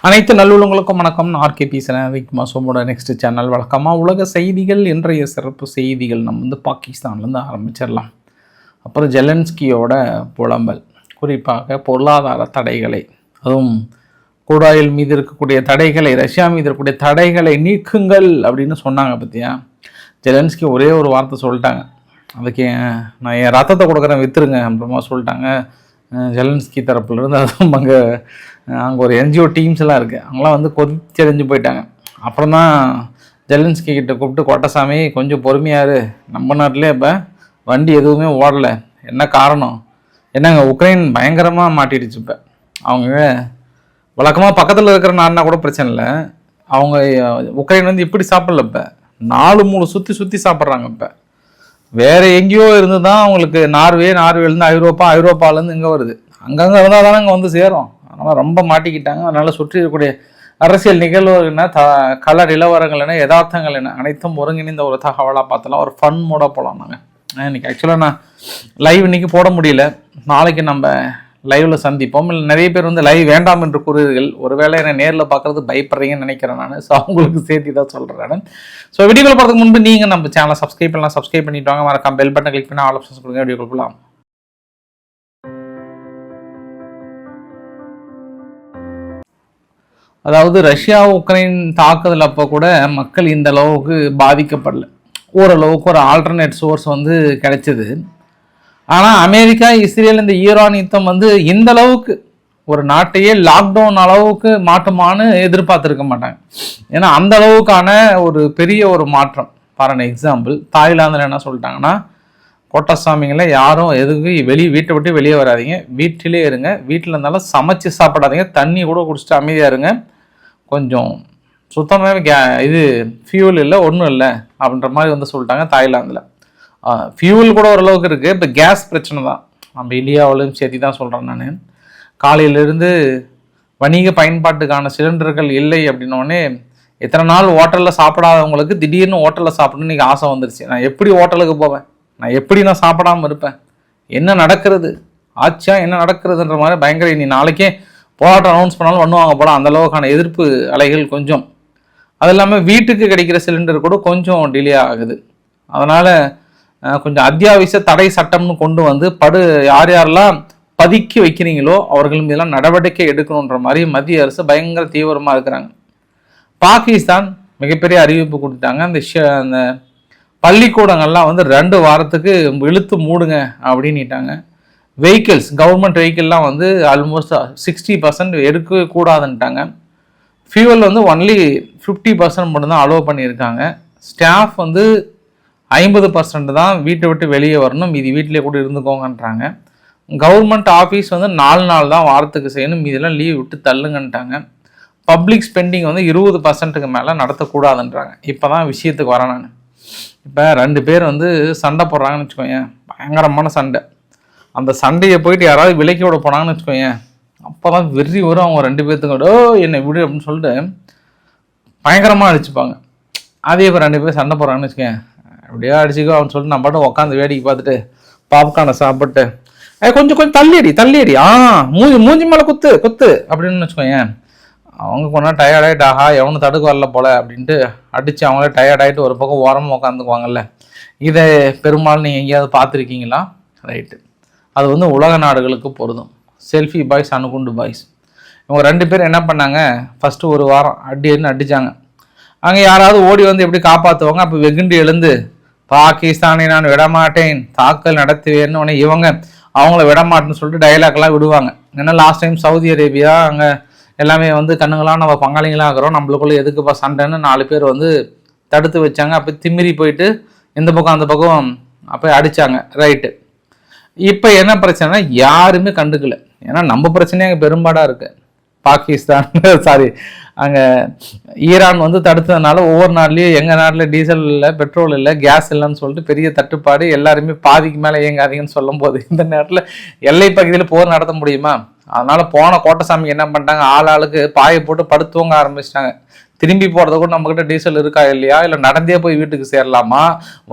அனைத்து நல்லுள்ளங்களுக்கும் வணக்கம். நான் ஆர்கே சோமோட நெக்ஸ்ட் சேனல் வழக்கமாக உலக செய்திகள். இன்றைய சிறப்பு செய்திகள் நம்ம பாகிஸ்தான்லேருந்து ஆரம்பிச்சிடலாம். அப்புறம் ஜெலன்ஸ்கியோட புலம்பல், குறிப்பாக பொருளாதார தடைகளை, அதுவும் கூடாயில் மீது இருக்கக்கூடிய தடைகளை, ரஷ்யா மீது இருக்கக்கூடிய தடைகளை நீக்குங்கள் அப்படின்னு சொன்னாங்க. பற்றியா ஜெலன்ஸ்கி ஒரே ஒரு வார்த்தை சொல்லிட்டாங்க, அதுக்கு நான் என் ரத்தத்தை கொடுக்குறேன் விற்றுருங்க அப்புறமா சொல்லிட்டாங்க ஜெலன்ஸ்கி தரப்புலேருந்து. அதுவும் அங்கே ஒரு என்ஜிஓ டீம்ஸ் எல்லாம் இருக்குது, அவங்களாம் கொதிச்சடைஞ்சு போயிட்டாங்க. அப்புறம் தான் ஜெலன்ஸ்கி கிட்ட கூப்பிட்டு, கோட்டசாமி கொஞ்சம் பொறுமையாரு, நம்ம நாட்டிலே இப்போ வண்டி எதுவுமே ஓடலை, என்ன காரணம் என்னங்க, உக்ரைன் பயங்கரமாக மாட்டிடுச்சு. இப்போ அவங்க வழக்கமாக பக்கத்தில் இருக்கிற நாடுனா கூட பிரச்சனை இல்லை, அவங்க உக்ரைன் இப்படி சாப்பிடல, இப்போ 4 மூணு சுற்றி சாப்பிட்றாங்க. இப்போ வேறு எங்கேயோ இருந்து தான் அவங்களுக்கு நார்வேலேருந்து ஐரோப்பாலேருந்து இங்கே வருது, அங்கங்கே இருந்தால் தானே இங்கே சேரும். அதனால் ரொம்ப மாட்டிக்கிட்டாங்க. அதனால் சுற்றி இருக்கக்கூடிய அரசியல் நிகழ்வுகள் என்ன, கள நிலவரங்கள் என்ன, யதார்த்தங்கள் என்ன, அனைத்தும் ஒருங்கிணைந்த ஒரு தகவலாக பார்த்தலாம். ஒரு ஃபன் மூட போகலாம். நாங்கள் இன்றைக்கி ஆக்சுவலாக நான் லைவ் இன்றைக்கி போட முடியல, நாளைக்கு நம்ம லைவில் சந்திப்போம். இல்லை நிறைய பேர் லைவ் வேண்டாம் என்று கூறுவீர்கள், ஒருவேளை என்னை நேரில் பார்க்குறது பயப்படுறீங்கன்னு நினைக்கிறேன் நான். ஸோ அவங்களுக்கு சேர்த்து தான் சொல்கிறேன் நான். ஸோ வீடியோவில் பார்க்கறதுக்கு முன்பு நீங்கள் நம்ம சேனலை சப்ஸ்கிரைப் பண்ணலாம், சப்ஸ்கிரைப் பண்ணிட்டு வாங்க, மறக்காம பெல் பட்டன் கிளிக் பண்ணி ஆல் ஆப்ஷன்ஸ் கொடுங்க. வீடியோ கொடுக்கலாம். அதாவது ரஷ்யா உக்ரைன் தாக்குதல் அப்போ கூட மக்கள் இந்த அளவுக்கு பாதிக்கப்படல, ஓரளவுக்கு ஒரு ஆல்டர்னேட் சோர்ஸ் கிடைச்சது. ஆனால் அமெரிக்கா, இஸ்ரேல், இந்த ஈரான் யுத்தம் இந்த அளவுக்கு ஒரு நாட்டையே லாக்டவுன் அளவுக்கு மாற்றமானு எதிர்பார்த்துருக்க மாட்டாங்க. ஏன்னா அந்த அளவுக்கான ஒரு பெரிய ஒரு மாற்றம். பாருங்க, எக்ஸாம்பிள் தாய்லாந்தில் என்ன சொல்லிட்டாங்கன்னா, கோட்டசாமிங்களை யாரும் எதுக்கு வீட்டை விட்டு வெளியே வராதிங்க, வீட்டிலே இருங்க, வீட்டில் இருந்தாலும் சமைச்சு சாப்பிடாதீங்க, தண்ணி கூட குடிச்சிட்டு அமைதியாக இருங்க, கொஞ்சம் சுத்தமாக ஃபியூல் இல்லை ஒன்றும் இல்லை அப்படின்ற மாதிரி சொல்லிட்டாங்க தாய்லாந்தில். ஃபியூல் கூட ஓரளவுக்கு இருக்குது, இப்போ கேஸ் பிரச்சனை தான். நம்ம இந்தியாவிலையும் சேர்த்து தான் சொல்கிறேன் நான். காலையிலேருந்து வணிக பயன்பாட்டுக்கான சிலிண்டர்கள் இல்லை அப்படின்னோடனே எத்தனை நாள் ஹோட்டலில் சாப்பிடாதவங்களுக்கு திடீர்னு ஹோட்டலில் சாப்பிடணும்னு இன்றைக்கி ஆசை வந்துருச்சு. நான் எப்படி ஹோட்டலுக்கு போவேன், நான் சாப்பிடாமல் இருப்பேன், என்ன நடக்கிறது ஆச்சா, என்ன நடக்கிறதுன்ற மாதிரி பயங்கர. இனி நாளைக்கே போராட்டம் அனௌன்ஸ் பண்ணாலும் பண்ணுவாங்க போல, அந்த அளவுக்கான எதிர்ப்பு அலைகள் கொஞ்சம். அது இல்லாமல் வீட்டுக்கு கிடைக்கிற சிலிண்டர் கூட கொஞ்சம் டிலே ஆகுது. அதனால் கொஞ்சம் அத்தியாவசிய தடை சட்டம்னு கொண்டு யாரெல்லாம் பதுக்கி வைக்கிறீங்களோ அவர்கள் மீதெல்லாம் நடவடிக்கை எடுக்கணுன்ற மாதிரி மத்திய அரசு பயங்கர தீவிரமாக இருக்கிறாங்க. பாகிஸ்தான் மிகப்பெரிய அறிவிப்பு கொடுத்தாங்க, அந்த பள்ளிக்கூடங்கள்லாம் 2 வாரத்துக்கு இழுத்து மூடுங்க அப்படின்ட்டாங்க. வெஹிக்கிள்ஸ், கவர்மெண்ட் வெஹிக்கிள்லாம் ஆல்மோஸ்ட் 60% எடுக்கவே கூடாதுன்ட்டாங்க. ஃபியூவல் ஒன்லி 50% மட்டும்தான் அலோவ் பண்ணியிருக்காங்க. ஸ்டாஃப் 50% தான் வீட்டை விட்டு வெளியே வரணும், மீதி வீட்டிலே கூட இருந்துக்கோங்கன்றாங்க. கவர்மெண்ட் ஆஃபீஸ் 4 நாள் தான் வாரத்துக்கு செய்யணும், மீதெல்லாம் லீவ் விட்டு தள்ளுங்கன்ட்டாங்க. பப்ளிக் ஸ்பெண்டிங் 20%க்கு மேலே நடத்தக்கூடாதுன்றாங்க. இப்போ தான் விஷயத்துக்கு வரேன் நான். இப்போ 2 பேர் சண்டை போடுறாங்கன்னு வச்சுக்கோங்க, பயங்கரமான சண்டை. அந்த சண்டையை போயிட்டு யாராவது விலைக்கு விட போனாங்கன்னு வச்சுக்கோங்க, அப்போ தான் வெறி வரும் அவங்க 2 பேர்த்துக்கு. என்னை விடு அப்படின்னு சொல்லிட்டு பயங்கரமாக அடிச்சுப்பாங்க. அதே இப்போ 2 பேர் சண்டை போடுறாங்கன்னு வச்சுக்கோங்க, அப்படியே அடிச்சுக்கோ அப்படின்னு சொல்லிட்டு நம்ம பாட்டு உட்காந்து வேடிக்கை பார்த்துட்டு பாப்கார்னை சாப்பிட்டு கொஞ்சம் தள்ளியடி மூஞ்சி மேலே குத்து அப்படின்னு வச்சுக்கோங்க. அவங்க கொஞ்சம் டயர்டாயிட்டு, ஆஹா எவனும் தடுக்க வரல போல அப்படின்ட்டு அடித்து அவங்களே டயர்டாயிட்டு ஒரு பக்கம் ஓரமாக உட்காந்துக்குவாங்கல்ல. இதை பெரும்பாலும் நீங்கள் எங்கேயாவது பார்த்துருக்கீங்களா? ரைட்டு, அது உலக நாடுகளுக்கு பொருந்தும். செல்ஃபி பாய்ஸ், அணுகுண்டு பாய்ஸ், இவங்க 2 பேர் என்ன பண்ணாங்க, ஃபஸ்ட்டு ஒரு வாரம் அடிச்சாங்க. அங்கே யாராவது ஓடி எப்படி காப்பாற்றுவாங்க. அப்போ வெகுண்டு எழுந்து, பாகிஸ்தானை நான் விடமாட்டேன், தாக்கல் நடத்துவேன்னு உடனே இவங்க அவங்கள விடமாட்டேன்னு சொல்லிட்டு டைலாக்லாம் விடுவாங்க. ஏன்னா லாஸ்ட் டைம் சவுதி அரேபியா அங்கே எல்லாமே கண்ணுங்களாம் நம்ம பங்காளிங்களாக இருக்கிறோம், நம்மளுக்குள்ள எதுக்குப்பா சண்டைன்னு 4 பேர் தடுத்து வச்சாங்க. அப்போ திமிரி போயிட்டு இந்த பக்கம் அந்த பக்கம் அப்போ அடித்தாங்க. ரைட்டு, இப்போ என்ன பிரச்சனைனா யாருமே கண்டுக்கல. ஏன்னா நம்ம பிரச்சனையே அங்கே பெரும்பாடாக இருக்குது. பாகிஸ்தான் அங்கே ஈரான் தடுத்ததுனால ஒவ்வொரு நாட்டிலையும் எங்கள் நாட்டில் டீசல் இல்லை, பெட்ரோல் இல்லை, கேஸ் இல்லைன்னு சொல்லிட்டு பெரிய தட்டுப்பாடு. எல்லாருமே பாதிக்கு மேலே இயங்காதீங்கன்னு சொல்லும் போது இந்த நேரத்தில் எல்லை பகுதியில் போர் நடத்த முடியுமா? அதனால் போன கோட்டசாமி என்ன பண்ணிட்டாங்க, ஆளுக்கு பாயை போட்டு படுத்துவங்க ஆரம்பிச்சிட்டாங்க. திரும்பி போகிறது கூட நம்மக்கிட்ட டீசல் இருக்கா இல்லையா, இல்லை நடந்தே போய் வீட்டுக்கு சேரலாமா,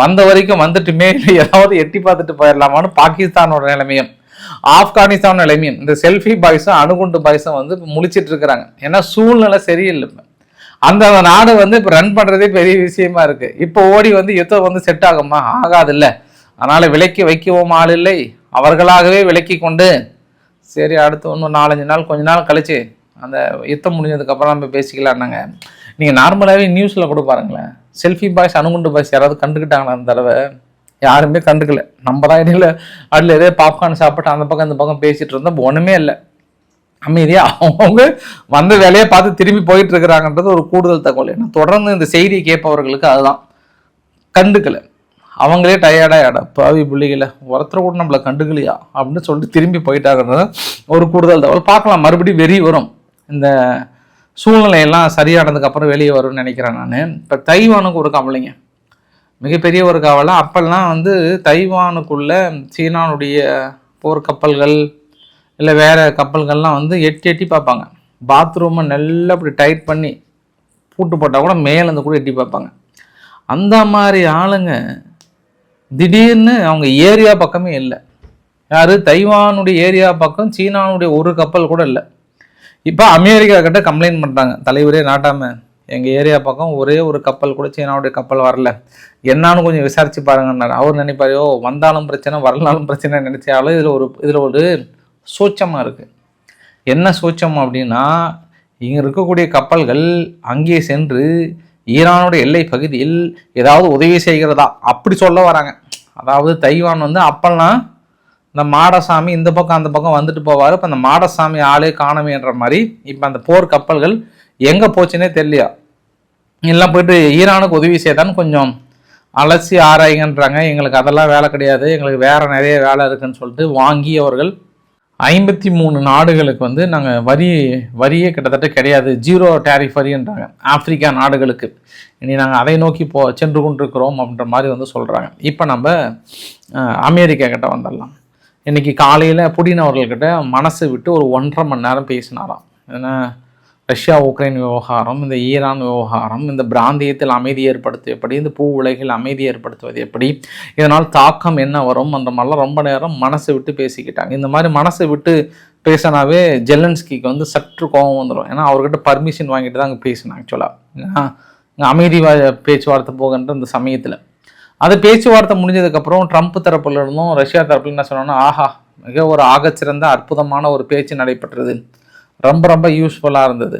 வந்த வரைக்கும் வந்துட்டுமே இல்லை ஏதாவது எட்டி பார்த்துட்டு போயிடலாமான்னு பாகிஸ்தானோட நிலைமையும். ஆப்கானிஸ்தான் நிலைமையும் இந்த செல்ஃபி பாய்ஸும் அணுகுண்டு பாய்ஸும் வந்து முழிச்சிட்டு இருக்கிறாங்க. ஏன்னா சூழ்நிலை சரியில்லை. அந்த நாடு வந்து இப்போ ரன் பண்ணுறதே பெரிய விஷயமா இருக்கு. இப்போ ஓடி வந்து யுத்தம் வந்து செட் ஆகுமா? ஆகாது இல்லை. அதனால விலைக்கு வைக்கவும் ஆள் இல்லை, அவர்களாகவே விலக்கி கொண்டு சரி அடுத்து இன்னும் 4-5 நாள் கொஞ்ச நாள் கழிச்சு அந்த யுத்தம் முடிஞ்சதுக்கப்புறம் நம்ம பேசிக்கலாம்னாங்க. நீங்கள் நார்மலாகவே நியூஸில் கூட பாருங்களேன், செல்ஃபி பாய்ஸ் அணுகுண்டு பாய்ஸ் யாராவது கண்டுக்கிட்டாங்களா? அந்த தடவை யாருமே கண்டுக்கல. நம்ம தான் இடையில அதில் எதே பாப்கார்ன் சாப்பிட்டு அந்த பக்கம் இந்த பக்கம் பேசிகிட்டு இருந்தோம், ஒன்றுமே இல்லை, அமைதியா அவங்க வந்த வேலையை பார்த்து திரும்பி போயிட்டு இருக்கிறாங்கன்றது ஒரு கூடுதல் தகவல். ஏன்னா தொடர்ந்து இந்த செய்தியை கேட்பவர்களுக்கு அதுதான், கண்டுக்கல, அவங்களே டயர்டாக பாவி பிள்ளைகளை ஒருத்தரை கூட நம்மளை கண்டுக்கலையா அப்படின்னு சொல்லிட்டு திரும்பி போயிட்டாங்கன்றது ஒரு கூடுதல் தகவல். பார்க்கலாம், மறுபடியும் வெறி வரும். இந்த சூழ்நிலையெல்லாம் சரியானதுக்கப்புறம் வெளியே வரும்னு நினைக்கிறேன் நான். இப்போ தைவானுக்கு ஒரு கவலைங்க, மிகப்பெரிய ஒரு கவலை. அப்பெல்லாம் வந்து தைவானுக்குள்ள சீனானுடைய போர் கப்பல்கள் இல்லை வேறு கப்பல்கள்லாம் வந்து எட்டி பார்ப்பாங்க. பாத்ரூமை நல்லா அப்படி டைட் பண்ணி பூட்டு போட்டால் கூட மேலேருந்து கூட எட்டி பார்ப்பாங்க. அந்த மாதிரி ஆளுங்க திடீர்னு அவங்க ஏரியா பக்கமே இல்லை. யார்? தைவானுடைய ஏரியா பக்கம் சீனானுடைய ஒரு கப்பல் கூட இல்லை. இப்போ அமெரிக்கா கிட்ட கம்ப்ளைண்ட் பண்ணுறாங்க, தலைவரே நாட்டாமல் எங்கள் ஏரியா பக்கம் ஒரே ஒரு கப்பல் கூட சீனாவுடைய கப்பல் வரல, என்னான்னு கொஞ்சம் விசாரிச்சு பாருங்கன்னாரு. அவர் நினைப்பாரையோ வந்தாலும் பிரச்சனை வரலாலும் பிரச்சனை நினச்சாலும் இதில் ஒரு சூட்சமாக இருக்குது. என்ன சூட்சம் அப்படின்னா, இங்கே இருக்கக்கூடிய கப்பல்கள் அங்கே சென்று ஈரானுடைய எல்லை பகுதியில் ஏதாவது உதவி செய்கிறதா அப்படி சொல்ல வராங்க. அதாவது தைவான் வந்து அப்பெல்லாம் இந்த மாடசாமி இந்த பக்கம் அந்த பக்கம் வந்துட்டு போவார், இப்போ அந்த மாடசாமி ஆளே காணமேன்ற மாதிரி இப்போ அந்த போர் கப்பல்கள் எங்கே போச்சுன்னே தெரியலையா, எல்லாம் போயிட்டு ஈரானுக்கு உதவி செய்தான்னு கொஞ்சம் அலசி ஆராய்ங்கன்றாங்க. எங்களுக்கு அதெல்லாம் வேலை கிடையாது, எங்களுக்கு வேறு நிறைய வேலை இருக்குன்னு சொல்லிட்டு வாங்கி அவர்கள் 53 நாடுகளுக்கு வந்து நாங்கள் வரியே கிட்டத்தட்ட கிடையாது, 0 டேரிஃப் வரின்றாங்க ஆப்பிரிக்கா நாடுகளுக்கு. இனி நாங்கள் அதை நோக்கி சென்று கொண்டிருக்கிறோம் அப்படின்ற மாதிரி வந்து சொல்கிறாங்க. இப்போ நம்ம அமெரிக்கா கிட்ட வந்துடலாம். இன்றைக்கி காலையில் புடின் அவர்கள்கிட்ட மனசு விட்டு ஒரு 1.5 மணி நேரம் பேசினாராம். ஏன்னா ரஷ்யா உக்ரைன் விவகாரம், இந்த ஈரான் விவகாரம், இந்த பிராந்தியத்தில் அமைதி ஏற்படுத்துவது எப்படி, இந்த பூ உலகில் அமைதி ஏற்படுத்துவது எப்படி, இதனால் தாக்கம் என்ன வரும் அந்த மாதிரிலாம் ரொம்ப நேரம் மனசை விட்டு பேசிக்கிட்டாங்க. இந்த மாதிரி மனசை விட்டு பேசினாவே ஜெலன்ஸ்கிக்கு வந்து சற்று கோபம் வந்துடும். ஏன்னா அவர்கிட்ட பர்மிஷன் வாங்கிட்டு தான் அங்கே பேசினேன். ஆக்சுவலாக அமைதி பேச்சுவார்த்தை போகின்ற இந்த சமயத்தில் அது பேச்சுவார்த்தை முடிஞ்சதுக்கப்புறம் ட்ரம்ப் தரப்புல இருந்தும் ரஷ்யா தரப்புல என்ன சொன்னோன்னா, ஆஹா மிக ஒரு ஆகச்சிறந்த அற்புதமான ஒரு பேச்சு நடைபெற்றது, ரொம்ப ரொம்ப யூஸ்ஃபுல்லாக இருந்தது.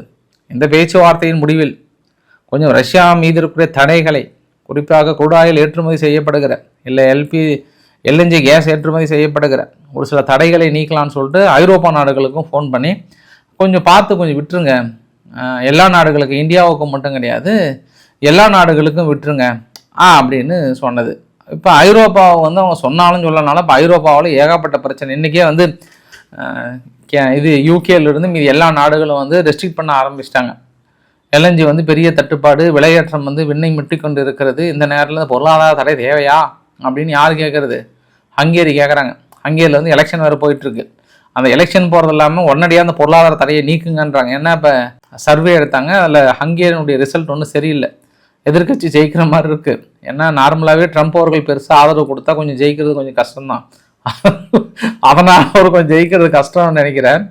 இந்த பேச்சுவார்த்தையின் முடிவில் கொஞ்சம் ரஷ்யா மீது இருக்கிற தடைகளை, குறிப்பாக குருடாயில் ஏற்றுமதி செய்யப்படுகிற இல்லை எல்என்ஜி கேஸ் ஏற்றுமதி செய்யப்படுகிற ஒரு சில தடைகளை நீக்கலான்னு சொல்லிட்டு ஐரோப்பா நாடுகளுக்கும் ஃபோன் பண்ணி கொஞ்சம் பார்த்து கொஞ்சம் விட்டுருங்க, எல்லா நாடுகளுக்கும் இந்தியாவுக்கு மட்டும் கிடையாது எல்லா நாடுகளுக்கும் விட்டுருங்க அப்படின்னு சொன்னது. இப்போ ஐரோப்பாவை வந்து அவங்க சொன்னாலும் சொல்லனால இப்போ ஐரோப்பாவில் ஏகப்பட்ட பிரச்சனை. இன்றைக்கே வந்து இது யூகேலேருந்து மீது எல்லா நாடுகளும் வந்து ரெஸ்ட்ரிக்ட் பண்ண ஆரம்பிச்சிட்டாங்க. எல்என்ஜி வந்து பெரிய தட்டுப்பாடு, விலையேற்றம் வந்து விண்ணை முட்டி கொண்டு இருக்கிறது, இந்த நேரத்தில் பொருளாதார தடை தேவையா அப்படின்னு யார் கேட்குறது? ஹங்கேரி கேட்குறாங்க. ஹங்கேரியில் வந்து எலெக்ஷன் வேறு போயிட்டுருக்கு. அந்த எலெக்ஷன் போகிறது இல்லாமல் உடனடியாக அந்த பொருளாதார தடையை நீக்குங்கன்றாங்க. ஏன்னா இப்போ சர்வே எடுத்தாங்க, அதில் ஹங்கேரியினுடைய ரிசல்ட் ஒன்றும் சரியில்லை, எதிர்கட்சி ஜெயிக்கிற மாதிரி இருக்குது. ஏன்னா நார்மலாகவே ட்ரம்ப் அவர்கள் பெருசாக ஆதரவு கொடுத்தா கொஞ்சம் ஜெயிக்கிறது கொஞ்சம் கஷ்டம்தான், அதனால் அவர் கொஞ்சம் ஜெயிக்கிறது கஷ்டம்னு நினைக்கிறேன்.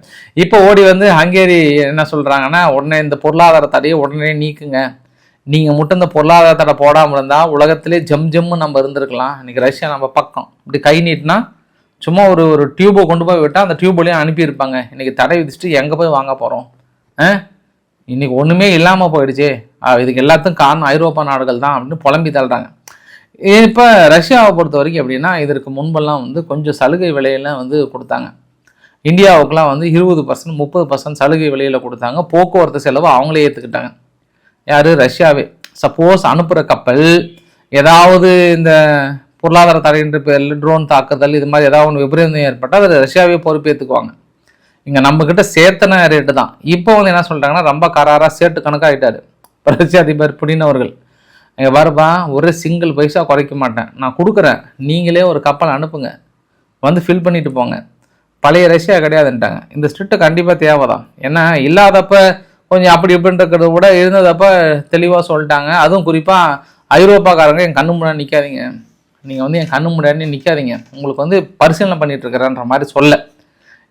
இப்போ ஓடி வந்து ஹங்கேரி என்ன சொல்கிறாங்கன்னா, உடனே இந்த பொருளாதார தடையை உடனே நீக்குங்க, நீங்கள் மட்டும் இந்த பொருளாதார தடை போடாமல் இருந்தால் உலகத்திலே ஜம்முன்னு நம்ம இருந்திருக்கலாம், இன்றைக்கி ரஷ்யா நம்ம பக்கம் இப்படி கை நீட்டினா சும்மா ஒரு டியூபை கொண்டு போய் விட்டால் அந்த டியூப்லேயும் அனுப்பியிருப்பாங்க, இன்றைக்கி தடை விதிச்சுட்டு எங்கே போய் வாங்க போகிறோம், இன்றைக்கி ஒன்றுமே இல்லாமல் போயிடுச்சு, இதுக்கு எல்லாத்துக்கும் காரணம் ஐரோப்பா நாடுகள் தான் அப்படின்னு புலம்பி தள்ளுறாங்க. இப்போ ரஷ்யாவை பொறுத்த வரைக்கும் எப்படின்னா, இதற்கு முன்பெல்லாம் வந்து கொஞ்சம் சலுகை விலையெல்லாம் வந்து கொடுத்தாங்க. இந்தியாவுக்குலாம் வந்து 20% 30% சலுகை விலையில் கொடுத்தாங்க. போக்குவரத்து செலவு அவங்களே ஏற்றுக்கிட்டாங்க. யார்? ரஷ்யாவே. சப்போஸ் அனுப்புகிற கப்பல் ஏதாவது இந்த பொருளாதார தடைன்ற பேரில் ட்ரோன் தாக்குதல் இது மாதிரி ஏதாவது ஒன்று விபரீதம் ஏற்பட்டால் அதை ரஷ்யாவே பொறுப்பேற்றுக்குவாங்க. இங்கே நம்மக்கிட்ட சேர்த்தன ரேட்டு தான். இப்போ வந்து என்ன சொல்கிறாங்கன்னா, ரொம்ப கராராக சேட்டு கணக்காகிட்டார் ரஷ்ய அதிபர் புடின் அவர்கள். இங்கே பாருப்பா, ஒரு சிங்கிள் பைசா குறைக்க மாட்டேன், நான் கொடுக்குறேன், நீங்களே ஒரு கப்பல் அனுப்புங்க, வந்து ஃபில் பண்ணிட்டு போங்க, பழைய ரஷ்யா கிடையாதுன்ட்டாங்க. இந்த ஸ்ட்ரிக்ட்டு கண்டிப்பாக தேவை தான். ஏன்னா இல்லாதப்ப கொஞ்சம் அப்படி இப்படின்றத விட இருந்ததப்ப தெளிவாக சொல்லிட்டாங்க. அதுவும் குறிப்பாக ஐரோப்பாக்காரங்க என் கண்ணு முன்னாடி நிற்காதீங்க, நீங்கள் வந்து என் கண்ணு முன்னாடி நிற்காதீங்க, உங்களுக்கு வந்து பரிசீலனை பண்ணிட்டு இருக்கிறேன்ற மாதிரி சொல்ல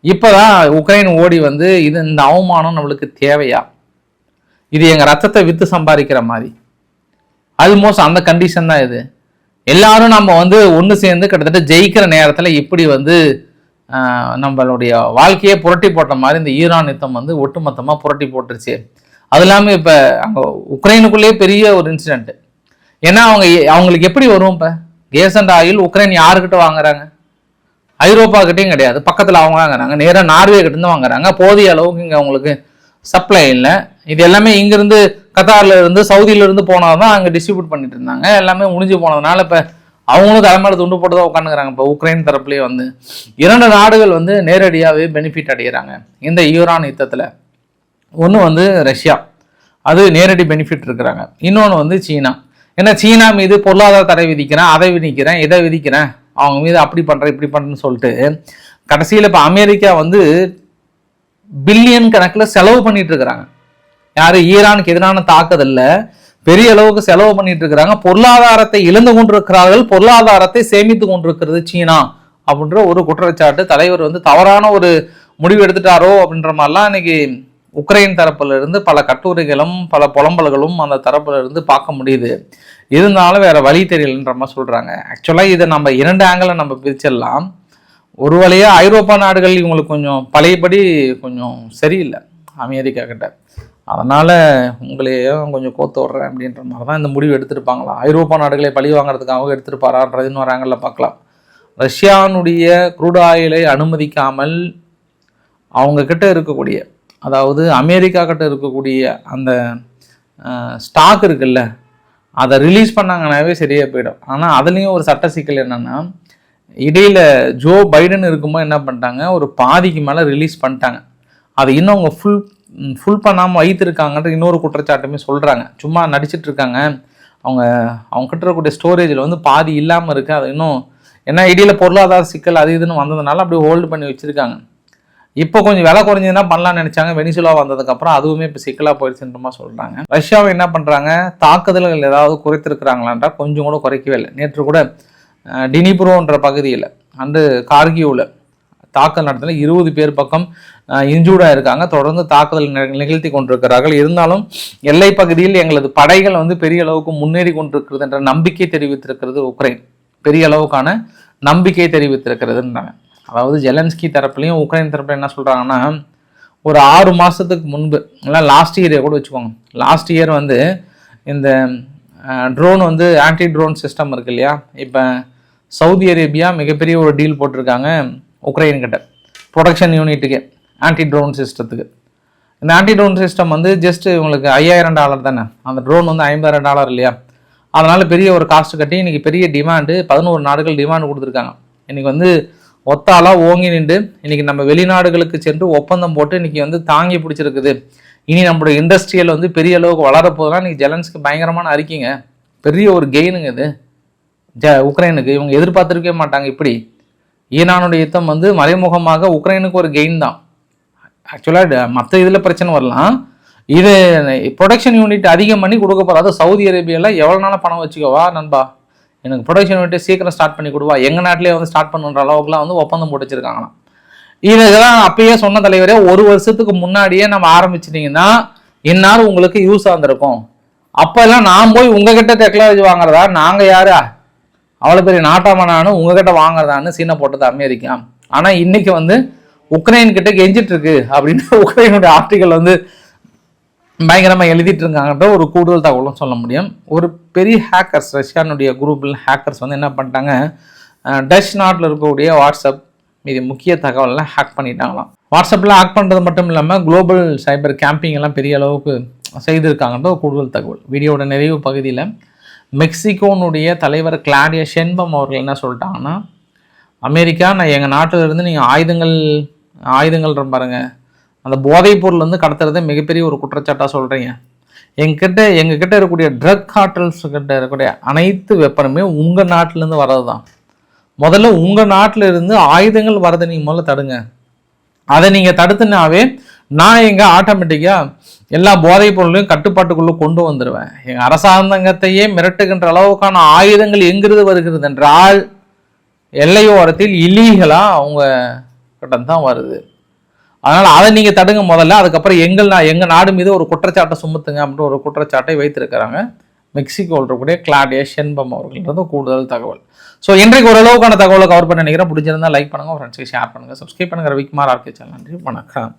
இப்போதான் உக்ரைன் ஓடி வந்து இந்த அவமானம் நம்மளுக்கு தேவையா, இது எங்கள் ரத்தத்தை விற்று சம்பாதிக்கிற மாதிரி ஆல்மோஸ்ட் அந்த கண்டிஷன் தான் இது. எல்லாரும் நம்ம வந்து ஒன்று சேர்ந்து கிட்டத்தட்ட ஜெயிக்கிற நேரத்தில் இப்படி வந்து நம்மளுடைய வாழ்க்கையே புரட்டி போட்ட மாதிரி இந்த ஈரான் யுத்தம் வந்து ஒட்டுமொத்தமாக புரட்டி போட்டுருச்சு. அது இல்லாமல் இப்போ அங்கே உக்ரைனுக்குள்ளேயே பெரிய ஒரு இன்சிடென்ட். ஏன்னா அவங்களுக்கு எப்படி வரும், இப்போ கேஸ் அண்ட் ஆயில் உக்ரைன் யாருக்கிட்ட வாங்குறாங்க? ஐரோப்பாக்கிட்டையும் கிடையாது, பக்கத்தில் அவங்க வாங்குறாங்க, நேராக நார்வே கிட்டேருந்து வாங்குறாங்க. போதிய அளவுக்கு இங்கே அவங்களுக்கு சப்ளை இல்லை. இது எல்லாமே இங்கேருந்து கத்தாரில் இருந்து சவுதியில இருந்து போனாதான் அங்கே டிஸ்ட்ரிபியூட் பண்ணிட்டு இருந்தாங்க. எல்லாமே முடிஞ்சு போனதுனால இப்போ அவங்களும் தலைமையில துண்டு போட்டு தான் உட்காந்துக்கிறாங்க. இப்போ உக்ரைன் தரப்புலேயே வந்து 2 நாடுகள் வந்து நேரடியாகவே பெனிஃபிட் அடைகிறாங்க இந்த ஈரான் யுத்தத்தில். ஒன்று வந்து ரஷ்யா, அது நேரடி பெனிஃபிட் இருக்கிறாங்க. இன்னொன்று வந்து சீனா. ஏன்னா சீனா மீது பொருளாதார தடை விதிக்கிறேன், அதை விதிக்கிறேன், இதை விதிக்கிறேன், அவங்க மீது அப்படி பண்ணுறேன் இப்படி பண்ணுறேன்னு சொல்லிட்டு கடைசியில் இப்போ அமெரிக்கா வந்து பில்லியன் கணக்கில் செலவு பண்ணிட்டு இருக்கிறாங்க. யாரு? ஈரானுக்கு எதிரான தாக்குதல்ல பெரிய அளவுக்கு செலவு பண்ணிட்டு இருக்கிறாங்க. பொருளாதாரத்தை இழந்து கொண்டிருக்கிறார்கள், பொருளாதாரத்தை சேமித்து கொண்டிருக்கிறது சீனா அப்படின்ற ஒரு குற்றச்சாட்டு. தலைவர் வந்து தவறான ஒரு முடிவு எடுத்துட்டாரோ அப்படின்ற மாதிரிலாம் இன்னைக்கு உக்ரைன் தரப்புல இருந்து பல கட்டுரைகளும் பல புலம்பல்களும் அந்த தரப்புல இருந்து பார்க்க முடியுது. இருந்தாலும் வேற வழி தெரியலன்ற மாதிரி சொல்றாங்க. ஆக்சுவலா இதை நம்ம 2 ஆங்கிள் நம்ம பிரிச்சிடலாம். ஒரு வழியா ஐரோப்பா நாடுகள் இவங்களுக்கு கொஞ்சம் பழையபடி கொஞ்சம் சரியில்லை அமெரிக்கா கிட்ட, அதனால உங்களையும் கொஞ்சம் கோத்து விடுறேன் அப்படின்ற மாதிரி தான் இந்த முடிவு எடுத்திருப்பாங்களா. ஐரோப்பா நாடுகளை பழி வாங்குறதுக்காக எடுத்திருப்பாரான்றது இன்னொரு ஆங்கிளில் பார்க்கலாம். ரஷ்யானுடைய க்ரூட் ஆயிலை அனுமதிக்காமல் அவங்க கிட்ட இருக்கக்கூடிய, அதாவது அமெரிக்கா கிட்ட இருக்கக்கூடிய அந்த ஸ்டாக் இருக்குல்ல, அதை ரிலீஸ் பண்ணாங்கன்னாவே சரியாக போயிடும். ஆனால் அதுலேயும் ஒரு சட்ட சிக்கல் என்னென்னா, இடையில் ஜோ பைடன் இருக்கும்போது என்ன பண்ணிட்டாங்க, ஒரு பாதிக்கு மேலே ரிலீஸ் பண்ணிட்டாங்க. அதை இன்னும் அவங்க ஃபுல் பண்ணாமல் வைத்திருக்காங்கன்ற இன்னொரு குற்றச்சாட்டுமே சொல்கிறாங்க. சும்மா நடிச்சிட்டு இருக்காங்க. அவங்க கிட்ட இருக்கக்கூடிய ஸ்டோரேஜில் வந்து பாதி இல்லாமல் இருக்குது. அது இன்னும் ஏன்னா இடையில் பொருளாதார சிக்கல் அது இதுன்னு வந்ததுனால அப்படியே ஹோல்டு பண்ணி வச்சுருக்காங்க. இப்போ கொஞ்சம் விலை குறைஞ்சதுன்னா பண்ணலாம்னு நினச்சாங்க. வெனிசுலா வந்ததுக்கப்புறம் அதுவுமே இப்போ சிக்கலாக போயிடுச்சுன்றமா சொல்கிறாங்க. ரஷ்யாவை என்ன பண்ணுறாங்க, தாக்குதல்கள் ஏதாவது குறைத்திருக்கிறாங்களான்றா கொஞ்சம் கூட குறைக்கவே இல்லை. நேற்று கூட டினிப்ரோன்ற பகுதியில் அண்டு கார்கியூவில் தாக்குதல் நடத்தின 20 பேர் பக்கம் இன்ஜூர்டாக இருக்காங்க. தொடர்ந்து தாக்குதல் நிகழ்த்தி கொண்டிருக்கிறார்கள். இருந்தாலும் எல்லை பகுதியில் எங்களது படைகள் வந்து பெரிய அளவுக்கு முன்னேறி கொண்டிருக்கிறது என்ற நம்பிக்கை தெரிவித்திருக்கிறது உக்ரைன். பெரிய அளவுக்கான நம்பிக்கை தெரிவித்திருக்கிறதுன்றாங்க. அதாவது ஜெலன்ஸ்கி தரப்புலையும் உக்ரைன் தரப்புல என்ன சொல்கிறாங்கன்னா, ஒரு 6 மாதத்துக்கு முன்பு இல்லை லாஸ்ட் இயரே கூட வச்சுக்கோங்க, லாஸ்ட் இயர் வந்து இந்த ட்ரோன் வந்து ஆன்டி ட்ரோன் சிஸ்டம் இருக்கு இல்லையா, இப்போ சவுதி அரேபியா மிகப்பெரிய ஒரு டீல் போட்டிருக்காங்க உக்ரைன்கிட்ட ப்ரொடக்ஷன் யூனிட்டுக்கு, ஆன்டி ட்ரோன் சிஸ்டத்துக்கு. இந்த ஆன்டி ட்ரோன் சிஸ்டம் வந்து ஜஸ்ட் இவங்களுக்கு $5000 தானே, அந்த ட்ரோன் வந்து $50,000 இல்லையா, அதனால் பெரிய ஒரு காஸ்ட் கட்டி இன்றைக்கி பெரிய டிமாண்டு 11 நாடுகள் டிமாண்டு கொடுத்துருக்காங்க. இன்றைக்கி வந்து ஒத்தாலாக ஓங்கி நின்று இன்றைக்கி நம்ம வெளிநாடுகளுக்கு சென்று ஒப்பந்தம் போட்டு இன்றைக்கி வந்து தாங்கி பிடிச்சிருக்குது. இனி நம்மளோட இண்டஸ்ட்ரியல் வந்து பெரிய அளவுக்கு வளரப்போதெல்லாம் இன்றைக்கி ஜெலன்ஸ்க்கு பயங்கரமான அறிக்கைங்க, பெரிய ஒரு கெயினுங்க இது உக்ரைனுக்கு. இவங்க எதிர்பார்த்துருக்கவே மாட்டாங்க. இப்படி ஈரானுடைய யுத்தம் வந்து மறைமுகமாக உக்ரைனுக்கு ஒரு கெயின் தான். ஆக்சுவலாக மற்ற இதில் பிரச்சனை வரலாம், இது ப்ரொடக்ஷன் யூனிட் அதிகம் பண்ணி கொடுக்க போகிறோம். அது சவுதி அரேபியாவில் எவ்வளோ நாள் பணம் வச்சுக்கோவா நண்பா, எனக்கு ப்ரொடக்ஷன் யூனிட்டை சீக்கிரம் ஸ்டார்ட் பண்ணி கொடுவா, எங்கள் நாட்டிலே வந்து ஸ்டார்ட் பண்ணுன்ற அளவுக்குலாம் வந்து ஒப்பந்தம் போட்டு வச்சுருக்காங்களாம். இதெல்லாம் அப்பயே சொன்ன தலைவரே, 1 வருஷத்துக்கு முன்னாடியே நம்ம ஆரம்பிச்சிட்டிங்கன்னா இந்நேரம் உங்களுக்கு யூஸ் ஆகிருக்கும். அப்போல்லாம் நான் போய் உங்ககிட்ட டெக்னாலஜி வாங்குறதா, நாங்கள் யாரா அவ்வளோ பெரிய நாட்டாம நானும் உங்ககிட்ட வாங்குறதான்னு சீனை போட்டது அமெரிக்கா. ஆனால் இன்னைக்கு வந்து உக்ரைன் கிட்ட கெஞ்சிட்டு இருக்கு அப்படின்னு உக்ரைனுடைய ஆர்டிகல் வந்து பயங்கரமாக எழுதிட்டு இருக்காங்கன்ற ஒரு கூடுதல் தகவலும் சொல்ல முடியும். ஒரு பெரிய ஹேக்கர்ஸ், ரஷ்யானுடைய குரூப்பில் ஹேக்கர்ஸ் வந்து என்ன பண்ணிட்டாங்க, டச் நாட்டில் இருக்கக்கூடிய வாட்ஸ்அப் மீது முக்கிய தகவலெல்லாம் ஹேக் பண்ணிட்டாங்களாம். வாட்ஸ்அப்பில் ஹேக் பண்ணுறது மட்டும் இல்லாமல் குளோபல் சைபர் கேம்பிங் எல்லாம் பெரிய அளவுக்கு செய்திருக்காங்கன்ற ஒரு கூடுதல் தகவல். வீடியோட நிறைவு பகுதியில் மெக்சிகோனுடைய தலைவர் கிளாடியா ஷென்பம் அவர்கள் என்ன சொல்லிட்டாங்கன்னா, அமெரிக்கா நான் எங்கள் நாட்டிலிருந்து நீங்கள் ஆயுதங்கள் பாருங்க அந்த போதைப் பொருள் வந்து கடத்துறதை மிகப்பெரிய ஒரு குற்றச்சாட்டாக சொல்கிறீங்க. எங்ககிட்ட இருக்கக்கூடிய ட்ரக் கார்ட்டல்ஸ் கிட்ட இருக்கக்கூடிய அனைத்து வெப்பனுமே உங்கள் நாட்டிலேருந்து வர்றது தான். முதல்ல உங்கள் நாட்டில் இருந்து ஆயுதங்கள் வரதை நீங்கள் முதல்ல தடுங்க. அதை நீங்கள் தடுத்துனாவே நான் எங்கள் ஆட்டோமேட்டிக்காக எல்லா போதைப் பொருளையும் கட்டுப்பாட்டுக்குள்ளே கொண்டு வந்துடுவேன். எங்கள் அரசாங்கத்தையே மிரட்டுகின்ற அளவுக்கான ஆயுதங்கள் எங்கிருந்து வருகிறது என்றால் எல்லையோரத்தில் இல்லீகலாக அவங்க கட்டம் தான் வருது. அதனால் அதை நீங்கள் தடுங்க முதல்ல. அதுக்கப்புறம் எங்கள் நாடு மீது ஒரு குற்றச்சாட்டை சுமத்துங்க அப்படின்ற ஒரு குற்றச்சாட்டை வைத்திருக்கிறாங்க மெக்சிகோவில் இருக்கக்கூடிய கிளாடியா ஷென்பம் அவர்கள்ன்றது கூடுதல் தகவல். ஸோ இன்றைக்கு ஓரளவுக்கான தகவலை கவர் பண்ண நினைக்கிறேன். பிடிச்சிருந்தா லைக் பண்ணுங்கள், ஃப்ரெண்ட்ஸுக்கு ஷேர் பண்ணுங்கள், சப்ஸ்கிரைப் பண்ணுங்கள். Ravikumar RK channel. நன்றி, வணக்கம்.